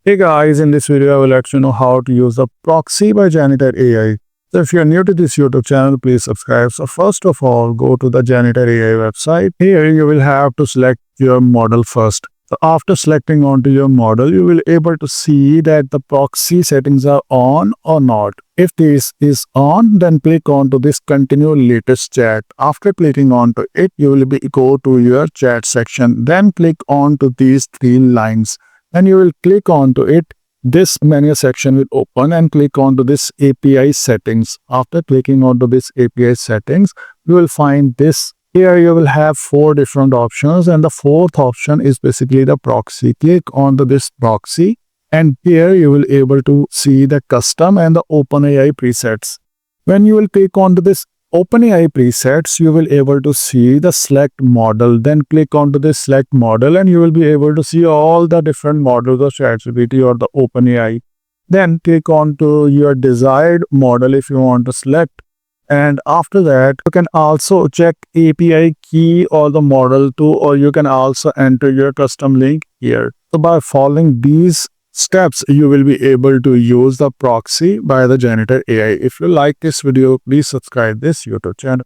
Hey guys, in this video I will let you know how to use the Proxy by Janitor AI. So if you are new to this YouTube channel, please subscribe. So first of all, go to the Janitor AI website. Here you will have to select your model first. So after selecting onto your model, you will able to see that the proxy settings are on or not. If this is on, then click on to this continue latest chat. After clicking onto it, you will go to your chat section. Then click on to these three lines and you will click onto it. This menu section will open and click onto this API settings. After clicking onto this API settings, you will find this. Here you will have four different options and the fourth option is basically the proxy. Click onto this proxy and here you will able to see the custom and the OpenAI presets. When you will click onto this OpenAI presets, you will able to see the select model. Then click onto this select model and you will be able to see all the different models of ChatGPT or the OpenAI. Then click onto your desired model if you want to select. And after that, you can also check API key or the model too, or you can also enter your custom link here. So by following these steps, you will be able to use the proxy by the Janitor AI. If you like this video, please subscribe this YouTube channel.